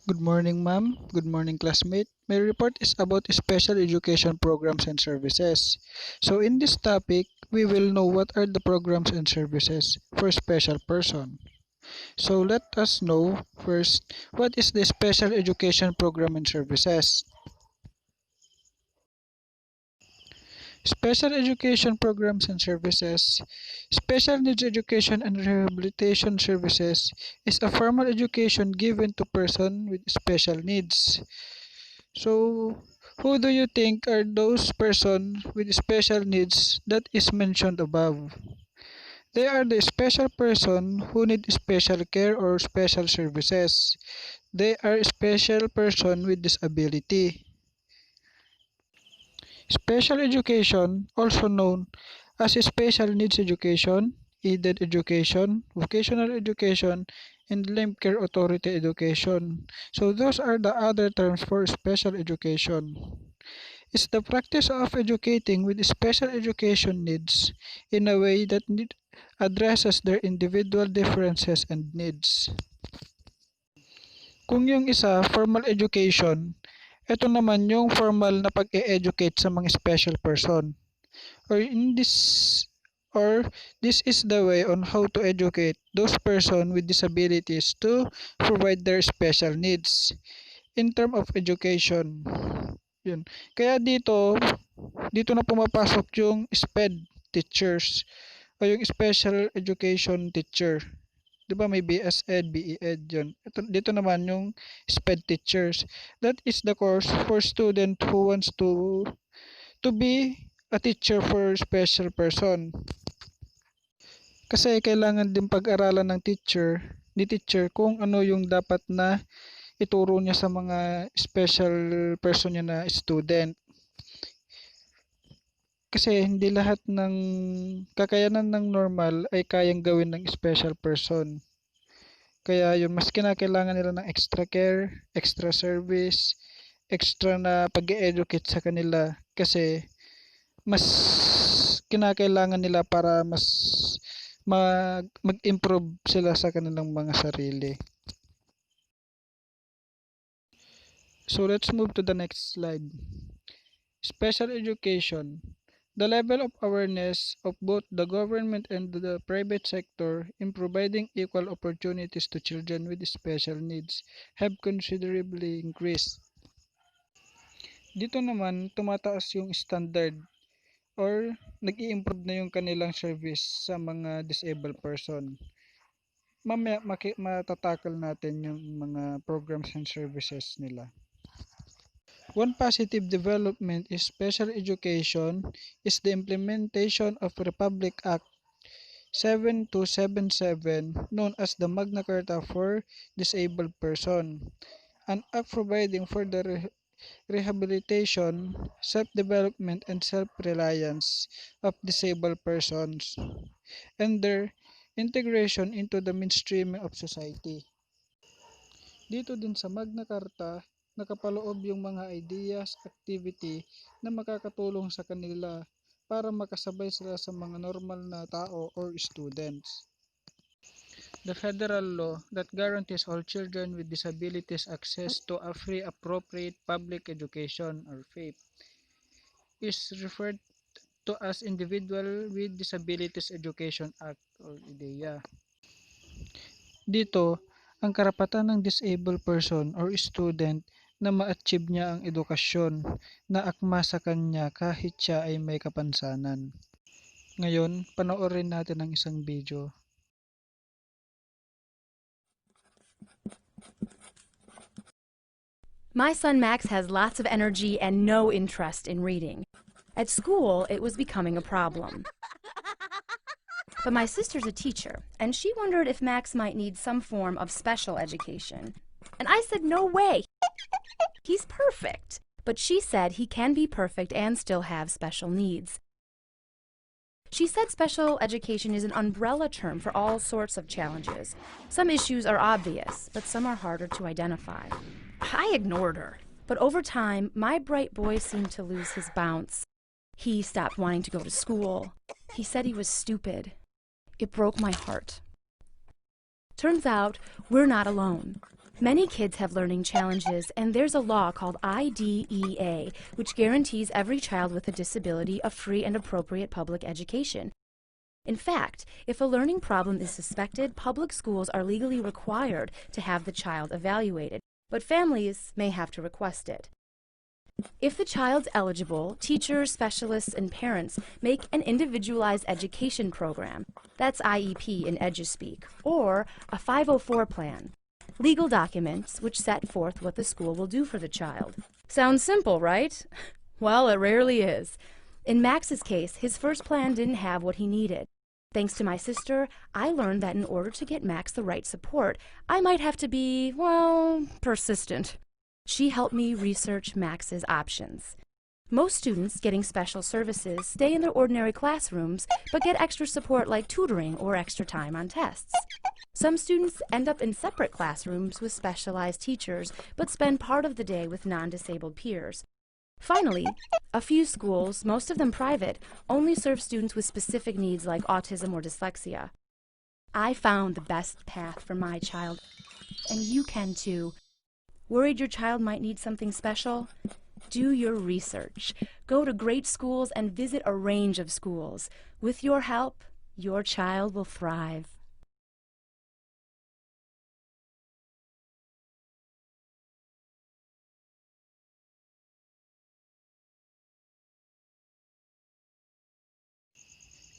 Good morning, ma'am. Good morning, classmate. My report is about special education programs and services. So, in this topic, we will know what are the programs and services for special person. So, let us know first what is the special education program and services. Special education programs and services. Special needs education and rehabilitation services is a formal education given to person with special needs. So, who do you think are those persons with special needs that is mentioned above? They are the special person who need special care or special services. They are special person with disability. Special education, also known as special needs education, aided education, vocational education, and life care authority education. So those are the other terms for special education. It's the practice of educating with special education needs in a way that addresses their individual differences and needs. Kung yung isa, formal education, ito naman yung formal na pag-e-educate sa mga special person. Or in this or this is the way on how to educate those person with disabilities to provide their special needs in term of education. Yun. Kaya dito na pumapasok yung SPED teachers o yung special education teacher. 'Di ba may BS-Ed, BE-Ed 'yun. Dito naman yung SPED teachers. That is the course for student who wants to be a teacher for special person. Kasi kailangan din pag-aralan ng ni teacher kung ano yung dapat na ituro niya sa mga special person niya na student. Kasi hindi lahat ng kakayanan ng normal ay kayang gawin ng special person. Kaya yun, mas kinakailangan nila ng extra care, extra service, extra na pag-educate sa kanila. Kasi mas kinakailangan nila para mas mag-improve sila sa kanilang mga sarili. So let's move to the next slide. Special education. The level of awareness of both the government and the private sector in providing equal opportunities to children with special needs have considerably increased. Dito naman, tumataas yung standard or nag-i-improve na yung kanilang service sa mga disabled person. Mamaya matatakal natin yung mga programs and services nila. One positive development in special education is the implementation of Republic Act 7277 known as the Magna Carta for Disabled Person, an act providing for the rehabilitation, self-development, and self-reliance of disabled persons and their integration into the mainstream of society. Dito din sa Magna Carta, nakapaloob yung mga ideas, activity na makakatulong sa kanila para makasabay sila sa mga normal na tao or students. The federal law that guarantees all children with disabilities access to a free appropriate public education or FAPE is referred to as Individual with Disabilities Education Act or IDEA. Dito, ang karapatan ng disabled person or student na ma-achieve niya ang edukasyon na akma sa kanya kahit siya ay may kapansanan. Ngayon, panoorin natin ang isang video. My son Max has lots of energy and no interest in reading. At school, it was becoming a problem. But my sister's a teacher, and she wondered if Max might need some form of special education. And I said, no way! He's perfect! But she said he can be perfect and still have special needs. She said special education is an umbrella term for all sorts of challenges. Some issues are obvious, but some are harder to identify. I ignored her, but over time, my bright boy seemed to lose his bounce. He stopped wanting to go to school. He said he was stupid. It broke my heart. Turns out, we're not alone. Many kids have learning challenges, and there's a law called IDEA, which guarantees every child with a disability a free and appropriate public education. In fact, if a learning problem is suspected, public schools are legally required to have the child evaluated, but families may have to request it. If the child's eligible, teachers, specialists, and parents make an individualized education program, that's IEP in EduSpeak, or a 504 plan, legal documents which set forth what the school will do for the child. Sounds simple, right? Well, it rarely is. In Max's case, his first plan didn't have what he needed. Thanks to my sister, I learned that in order to get Max the right support, I might have to be, well, persistent. She helped me research Max's options. Most students getting special services stay in their ordinary classrooms but get extra support like tutoring or extra time on tests. Some students end up in separate classrooms with specialized teachers but spend part of the day with non-disabled peers. Finally, a few schools, most of them private, only serve students with specific needs like autism or dyslexia. I found the best path for my child, and you can too. Worried your child might need something special? Do your research. Go to great schools and visit a range of schools. With your help, your child will thrive.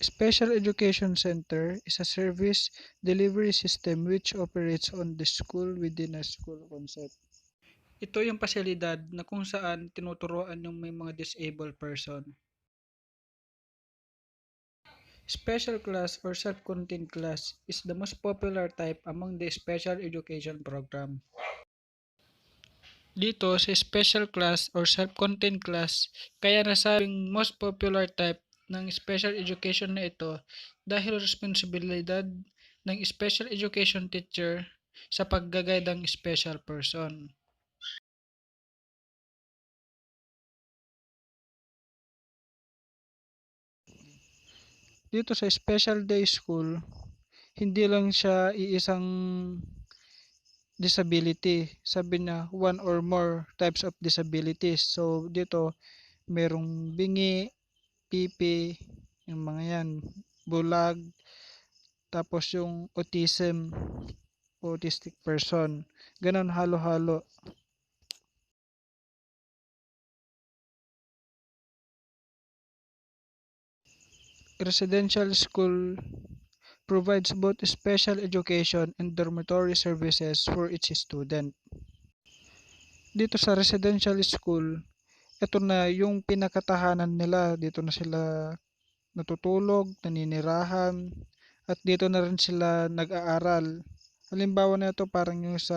Special Education Center is a service delivery system which operates on the school within a school concept. Ito yung pasilidad na kung saan tinuturuan yung may mga disabled person. Special class or self-contained class is the most popular type among the special education program. Dito sa special class or self-contained class, kaya nasabing most popular type ng special education na ito dahil responsibilidad ng special education teacher sa pag-guide ng special person. Dito sa special day school, hindi lang siya iisang disability. Sabi na one or more types of disabilities. So dito merong bingi, pipi, yung mga yan, bulag, tapos yung autistic person. Ganon halo-halo. Residential school provides both special education and dormitory services for each student. Dito sa residential school, ito na yung pinakatahanan nila. Dito na sila natutulog, naninirahan, at dito na rin sila nag-aaral. Halimbawa na ito parang yung sa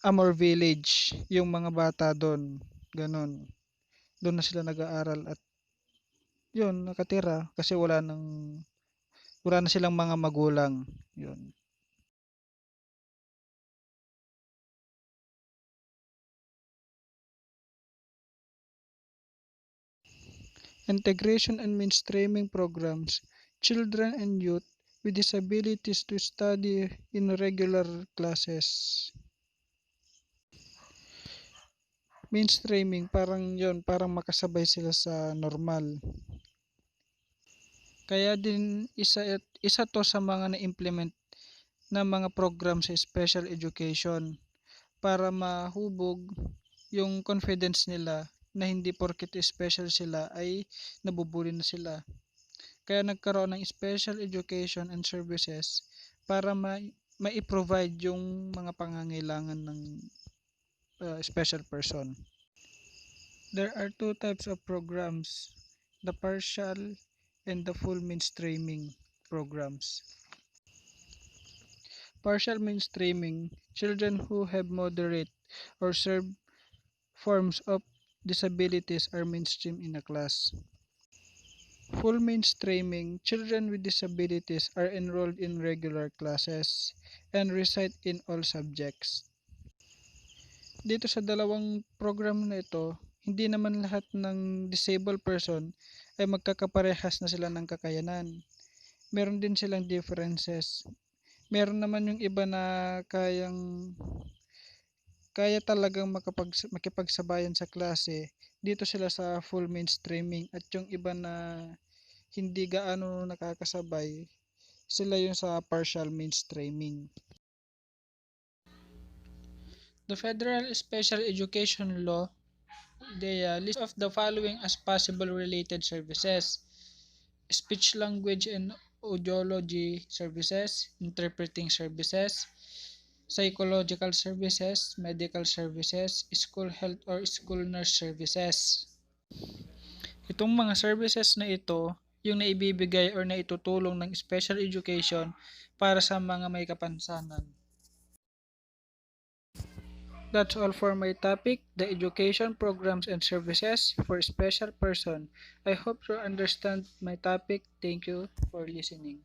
Amor Village, yung mga bata doon, ganon. Doon na sila nag-aaral at yun, nakatira kasi wala na silang mga magulang. Yun. Integration and mainstreaming programs, children and youth with disabilities to study in regular classes. Mainstreaming, parang yon, parang makasabay sila sa normal. Kaya din isa to sa mga na-implement na mga program sa special education para mahubog yung confidence nila na hindi porket special sila ay nabubuli na sila. Kaya nagkaroon ng special education and services para mai-provide yung mga pangangailangan ng special person. There are two types of programs, the partial and the full mainstreaming programs. Partial mainstreaming, children who have moderate or severe forms of disabilities are mainstreamed in a class. Full mainstreaming, children with disabilities are enrolled in regular classes and recite in all subjects. Dito sa dalawang program na ito, hindi naman lahat ng disabled person ay magkakaparehas na sila ng kakayanan. Meron din silang differences. Meron naman yung iba na kayang kaya talagang makipagsabayan sa klase. Dito sila sa full mainstreaming at yung iba na hindi gaano nakakasabay, sila yung sa partial mainstreaming. The Federal Special Education Law, they list of the following as possible related services: speech language and audiology services, interpreting services, psychological services, medical services, school health or school nurse services. Itong mga services na ito, yung naibibigay or naitutulong ng special education para sa mga may kapansanan. That's all for my topic, the education programs and services for special person. I hope you understand my topic. Thank you for listening.